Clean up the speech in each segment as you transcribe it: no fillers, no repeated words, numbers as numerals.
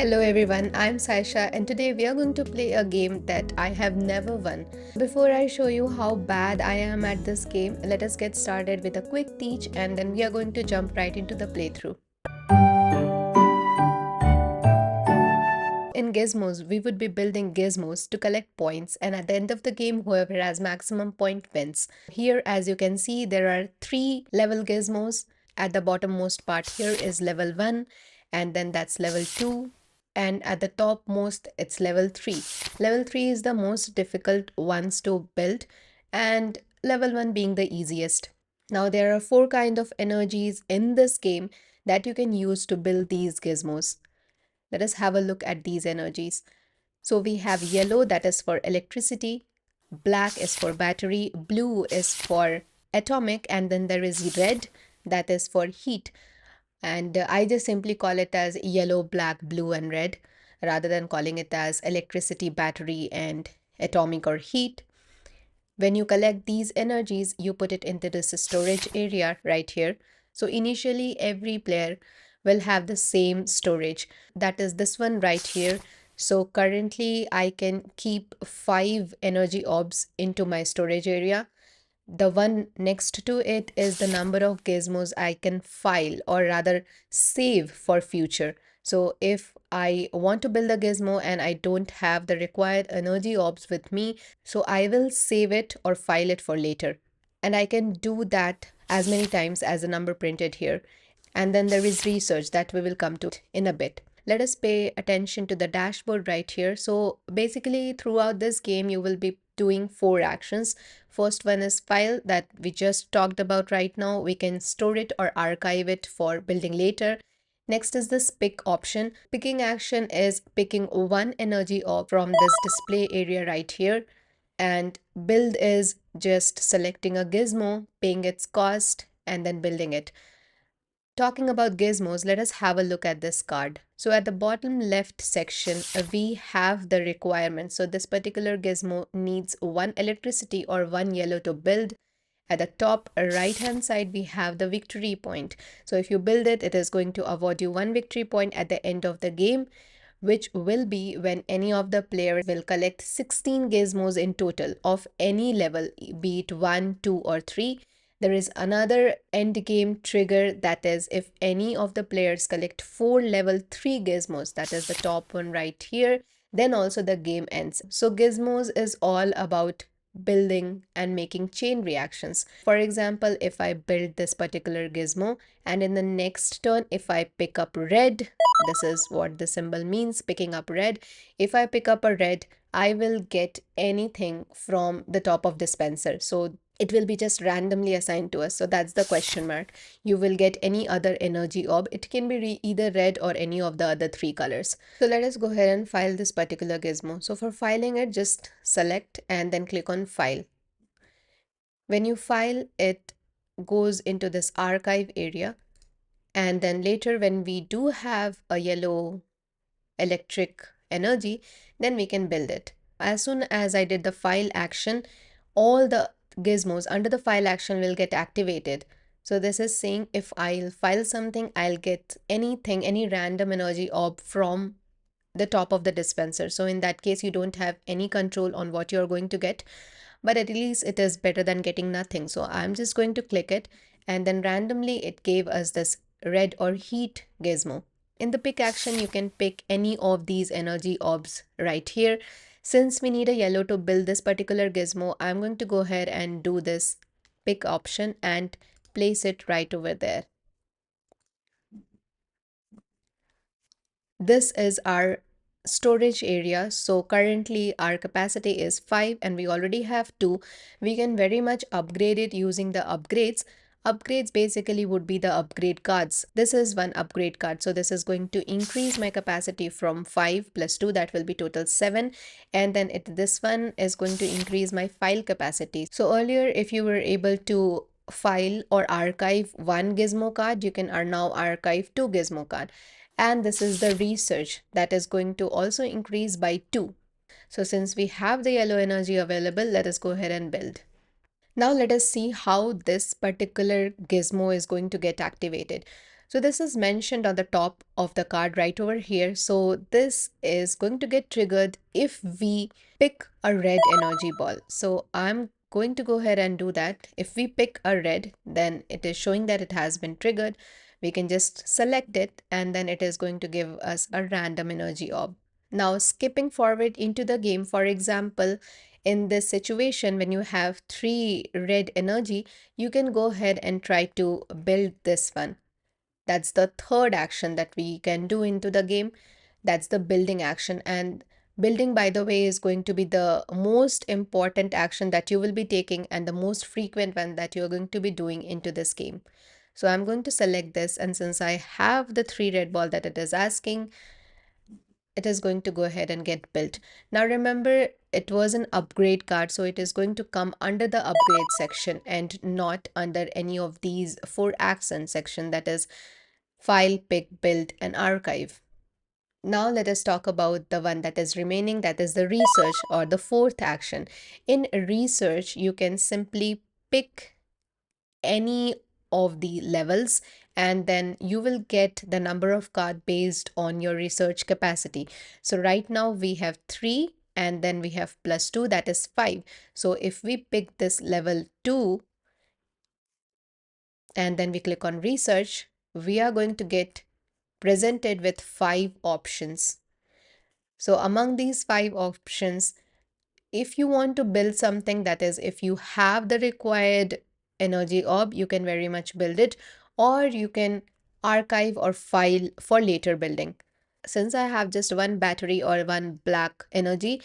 Hello everyone, I'm Saisha and today we are going to play a game that I have never won. Before I show you how bad I am at this game, let us get started with a quick teach and then we are going to jump right into the playthrough. In Gizmos, we would be building gizmos to collect points, and at the end of the game, whoever has maximum point wins. Here, as you can see, there are 3 level gizmos. At the bottommost part here is level 1, and then that's level 2, and at the topmost it's level 3. Level 3 is the most difficult ones to build, and level 1 being the easiest. Now there are 4 kind of energies in this game that you can use to build these gizmos. Let us have a look at these energies. So we have yellow, that is for electricity, black is for battery, blue is for atomic, and then there is red, that is for heat. And I just simply call it as yellow, black, blue, and red rather than calling it as electricity, battery, and atomic or heat. When you collect these energies, you put it into this storage area right here. So initially, every player will have the same storage. That is this one right here. So currently, I can keep 5 energy orbs into my storage area. The one next to it is the number of gizmos I can file or rather save for future. So if I want to build a gizmo and I don't have the required energy orbs with me, so I will save it or file it for later. And I can do that as many times as the number printed here. And then there is research that we will come to in a bit. Let us pay attention to the dashboard right here. So basically throughout this game, you will be doing 4 actions. First one is file that we just talked about right now. We can store it or archive it for building later. Next is this pick option. Picking action is picking one energy orb from this display area right here. And build is just selecting a gizmo, paying its cost, and then building it. Talking about gizmos, let us have a look at this card. So at the bottom left section, we have the requirements. So this particular gizmo needs 1 electricity or 1 yellow to build. At the top right hand side, we have the victory point. So if you build it, it is going to award you 1 victory point at the end of the game, which will be when any of the players will collect 16 gizmos in total of any level, be it 1, 2, or 3. There is another end game trigger, that is if any of the players collect 4 level 3 gizmos, that is the top one right here, then also the game ends. So gizmos is all about building and making chain reactions. For example, if I build this particular gizmo and in the next turn, if I pick up red, this is what the symbol means, picking up red. If I pick up a red, I will get anything from the top of dispenser. So it will be just randomly assigned to us. So that's the question mark. You will get any other energy orb. It can be either red or any of the other 3 colors. So let us go ahead and file this particular gizmo. So for filing it, just select and then click on file. When you file, it goes into this archive area. And then later when we do have a yellow electric energy, then we can build it. As soon as I did the file action, all the gizmos under the file action will get activated. So this is saying if I'll file something, I'll get anything, any random energy orb from the top of the dispenser. So in that case, you don't have any control on what you're going to get, but at least it is better than getting nothing. So I'm just going to click it, and then randomly it gave us this red or heat gizmo. In the pick action, you can pick any of these energy orbs right here. Since we need a yellow to build this particular gizmo, I'm going to go ahead and do this pick option and place it right over there. This is our storage area. So currently our capacity is 5 and we already have 2. We can very much upgrade it using the upgrades. Upgrades basically would be the upgrade cards. This is one upgrade card. So this is going to increase my capacity from 5 plus 2, that will be total 7. And then this one is going to increase my file capacity. So earlier, if you were able to file or archive 1 gizmo card, you can now archive 2 gizmo card. And this is the research that is going to also increase by 2. So since we have the yellow energy available, let us go ahead and build. Now let us see how this particular gizmo is going to get activated. So this is mentioned on the top of the card right over here. So this is going to get triggered if we pick a red energy ball. So I'm going to go ahead and do that. If we pick a red, then it is showing that it has been triggered. We can just select it and then it is going to give us a random energy orb. Now skipping forward into the game, for example, in this situation, when you have 3 red energy, you can go ahead and try to build this one. That's the third action that we can do into the game. That's the building action. And building, by the way, is going to be the most important action that you will be taking and the most frequent one that you're going to be doing into this game. So I'm going to select this, and since I have the 3 red ball that it is asking, it is going to go ahead and get built. Now remember, it was an upgrade card, so it is going to come under the upgrade section and not under any of these 4 action section, that is file, pick, build, and archive. Now let us talk about the one that is remaining, that is the research or the fourth action. In research, you can simply pick any of the levels and then you will get the number of card based on your research capacity. So right now we have 3 and then we have +2, that is 5. So if we pick this level 2 and then we click on research, we are going to get presented with 5 options. So among these 5 options, if you want to build something, that is, if you have the required energy orb, you can very much build it, or you can archive or file for later building. Since I have just 1 battery or 1 black energy,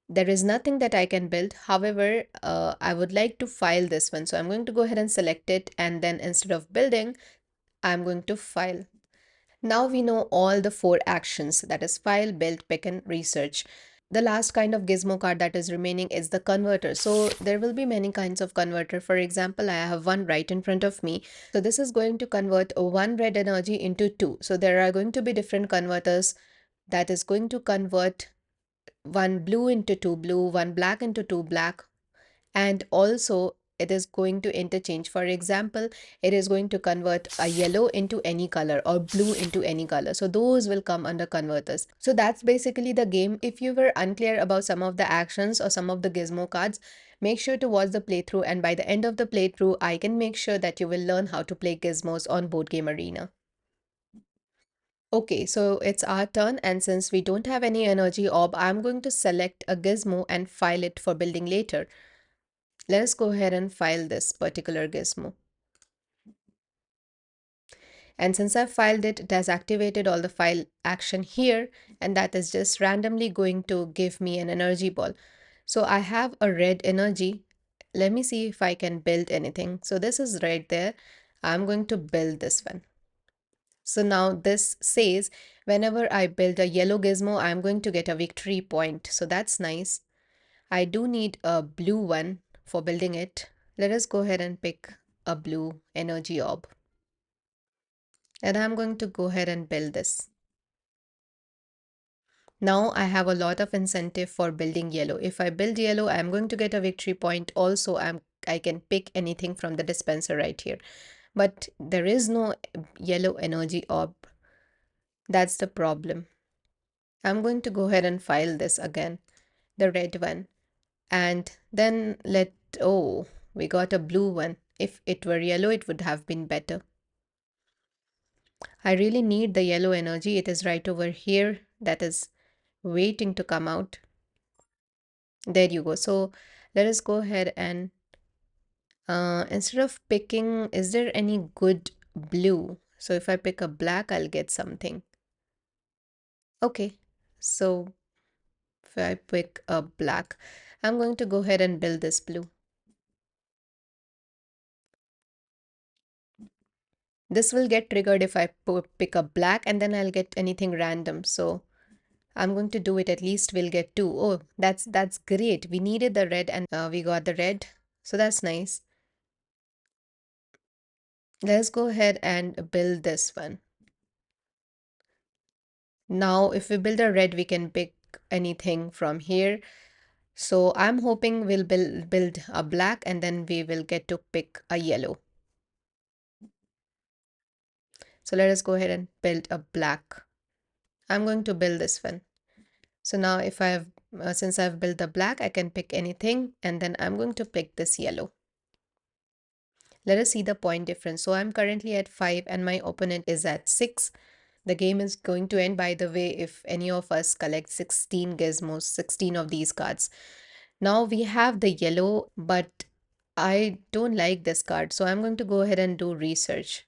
there is nothing that I can build. However, I would like to file this one. So I'm going to go ahead and select it. And then instead of building, I'm going to file. Now we know all the 4 actions, that is file, build, pick, and research. The last kind of gizmo card that is remaining is the converter. So there will be many kinds of converter. For example, I have one right in front of me. So this is going to convert 1 red energy into 2. So there are going to be different converters that is going to convert 1 blue into 2 blue, 1 black into 2 black, and also it is going to interchange. For example, it is going to convert a yellow into any color or blue into any color, so those will come under converters. So that's basically the game. If you were unclear about some of the actions or some of the gizmo cards, make sure to watch the playthrough, and by the end of the playthrough I can make sure that you will learn how to play gizmos on board game arena. Okay, so it's our turn, and since we don't have any energy orb, I'm going to select a gizmo and file it for building later. Let us go ahead and file this particular gizmo. And since I've filed it, it has activated all the file action here, and that is just randomly going to give me an energy ball. So I have a red energy. Let me see if I can build anything. So this is right there. I'm going to build this one. So now this says whenever I build a yellow gizmo, I'm going to get a victory point. So that's nice. I do need a blue one for building it. Let us go ahead and pick a blue energy orb. And I'm going to go ahead and build this. Now I have a lot of incentive for building yellow. If I build yellow, I'm going to get a victory point. Also, I can pick anything from the dispenser right here. But there is no yellow energy orb. That's the problem. I'm going to go ahead and file this again, the red one. And then oh, we got a blue one. If it were yellow, it would have been better. I really need the yellow energy. It is right over here. That is waiting to come out. There you go. So let us go ahead and instead of picking, is there any good blue? So if I pick a black, I'll get something. Okay, so if I pick a black, I'm going to go ahead and build this blue. This will get triggered if I pick a black, and then I'll get anything random. So I'm going to do it. At least we'll get 2. Oh, that's great. We needed the red and we got the red. So that's nice. Let's go ahead and build this one. Now, if we build a red, we can pick anything from here. So I'm hoping we'll build a black and then we will get to pick a yellow. So let us go ahead and build a black. I'm going to build this one. So now if I've since I've built the black, I can pick anything, and then I'm going to pick this yellow. Let us see the point difference. So I'm currently at 5 and my opponent is at 6. The game is going to end, by the way, if any of us collect 16 gizmos, 16 of these cards. Now we have the yellow, but I don't like this card. So I'm going to go ahead and do research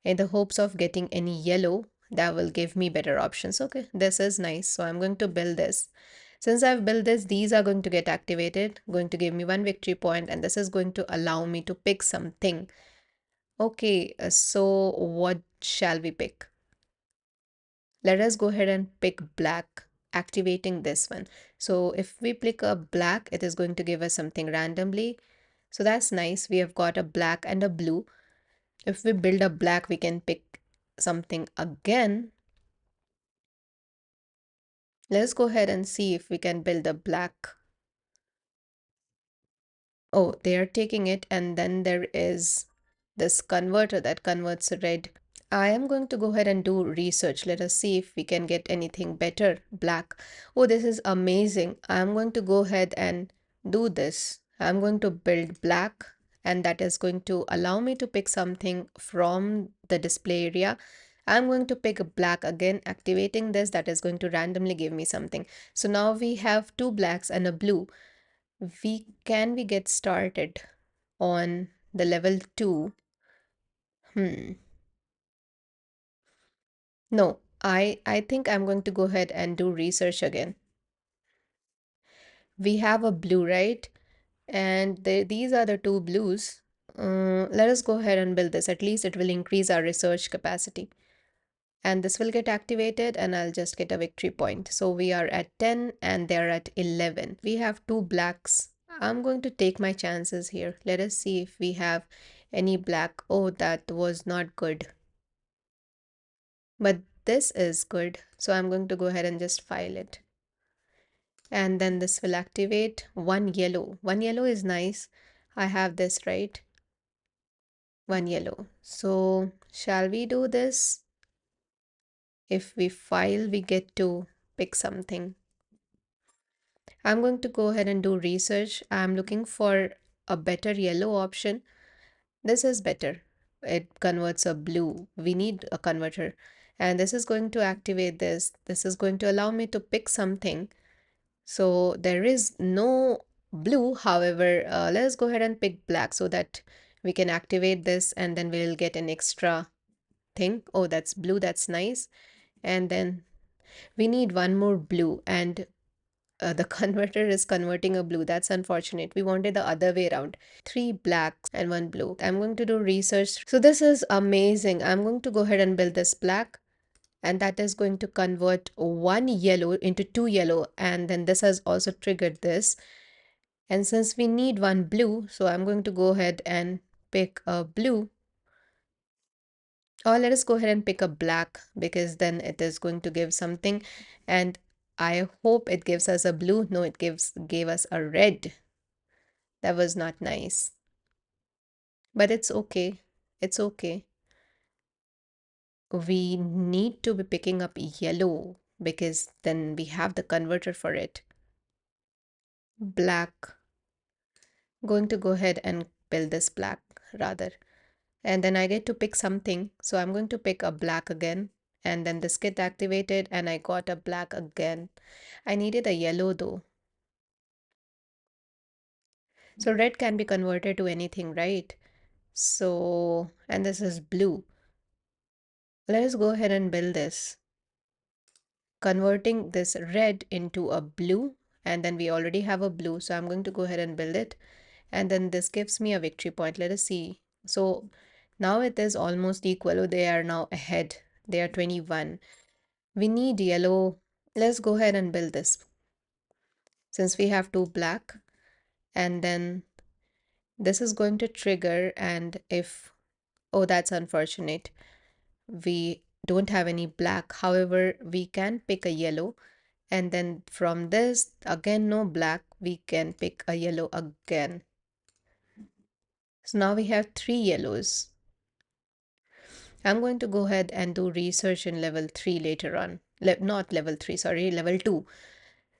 in the hopes of getting any yellow that will give me better options. Okay, this is nice. So I'm going to build this. Since I've built this, these are going to get activated, going to give me 1 victory point, and this is going to allow me to pick something. Okay, so what shall we pick? Let us go ahead and pick black, activating this one. So if we pick a black, it is going to give us something randomly. So that's nice. We have got a black and a blue. If we build a black, we can pick something again. Let's go ahead and see if we can build a black. Oh, they are taking it, and then there is this converter that converts red. I am going to go ahead and do research. Let us see if we can get anything better. Black. Oh, this is amazing. I'm going to go ahead and do this. I'm going to build black, and that is going to allow me to pick something from the display area. I'm going to pick a black again, activating this. That is going to randomly give me something. So now we have two blacks and a blue. We get started on the level 2? No, I think I'm going to go ahead and do research again. We have a blue, right? And these are the two blues. Let us go ahead and build this. At least it will increase our research capacity. And this will get activated, and I'll just get a victory point. So we are at 10 and they're at 11. We have two blacks. I'm going to take my chances here. Let us see if we have any black. Oh, that was not good. But this is good. So I'm going to go ahead and just file it. And then this will activate one yellow. One yellow is nice. I have this, right? One yellow. So shall we do this? If we file, we get to pick something. I'm going to go ahead and do research. I'm looking for a better yellow option. This is better. It converts a blue. We need a converter. And this is going to activate this. This is going to allow me to pick something. So there is no blue. However, let's go ahead and pick black so that we can activate this, and then we'll get an extra thing. Oh, that's blue. That's nice. And then we need one more blue, and the converter is converting a blue. That's unfortunate. We wanted the other way around. Three blacks and one blue. I'm going to do research. So this is amazing. I'm going to go ahead and build this black, and that is going to convert one yellow into two yellow, and then this has also triggered this. And since we need one blue, so I'm going to go ahead and pick a blue. Or let us go ahead and pick a black, because then it is going to give something. And I hope it gives us a blue. No, it gave us a red. That was not nice. But it's okay. It's okay. We need to be picking up yellow, because then we have the converter for it. Black. Going to go ahead and build this black rather. And then I get to pick something. So I'm going to pick a black again. And then this get activated, and I got a black again. I needed a yellow though. So red can be converted to anything, right? So, and this is blue. Let us go ahead and build this. Converting this red into a blue, and then we already have a blue. So I'm going to go ahead and build it. And then this gives me a victory point. Let us see. So now it is almost equal. Oh, they are now ahead. They are 21. We need yellow. Let's go ahead and build this. Since we have two black, and then this is going to trigger, and if, oh, that's unfortunate. We don't have any black. However, we can pick a yellow, and then from this, again, no black, we can pick a yellow again. So now we have three yellows. I'm going to go ahead and do research in level 3 later on. Not level 3, sorry, level 2.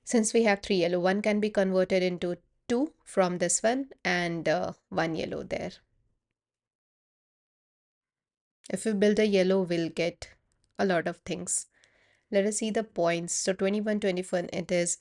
Since we have 3 yellow, one can be converted into 2 from this one and 1 yellow there. If we build a yellow, we'll get a lot of things. Let us see the points. So 21, 21, it is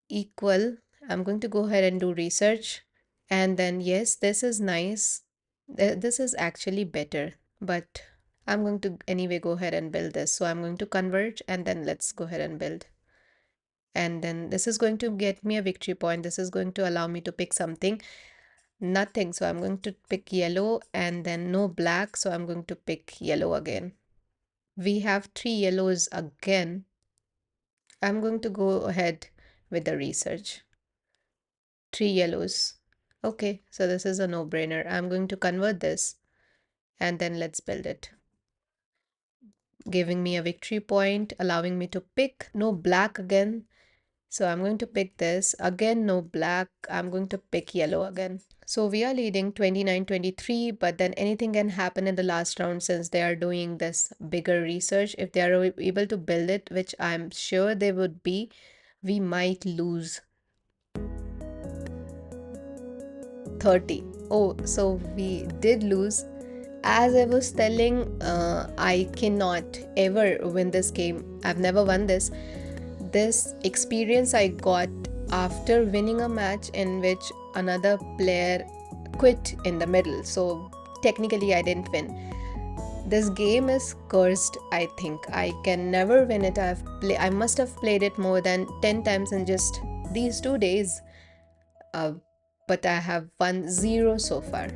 equal. I'm going to go ahead and do research. And then, yes, this is nice. This is actually better, but I'm going to anyway go ahead and build this. So I'm going to convert and then let's go ahead and build. And then this is going to get me a victory point. This is going to allow me to pick something. Nothing. So I'm going to pick yellow and then no black. So I'm going to pick yellow again. We have 3 yellows again. I'm going to go ahead with the research. 3 yellows. Okay, so this is a no-brainer. I'm going to convert this and then let's build it. Giving me a victory point, allowing me to pick no black again. So I'm going to pick this again, no black. I'm going to pick yellow again. So we are leading 29-23, but then anything can happen in the last round since they are doing this bigger research. If they are able to build it, which I'm sure they would be, we might lose 30. Oh, so we did lose. As I was telling, I cannot ever win this game. I've never won this. This experience I got after winning a match in which another player quit in the middle. So technically, I didn't win. This game is cursed, I think. I can never win it. I must have played it more than 10 times in just these 2 days. Uh, but I have won 0 so far.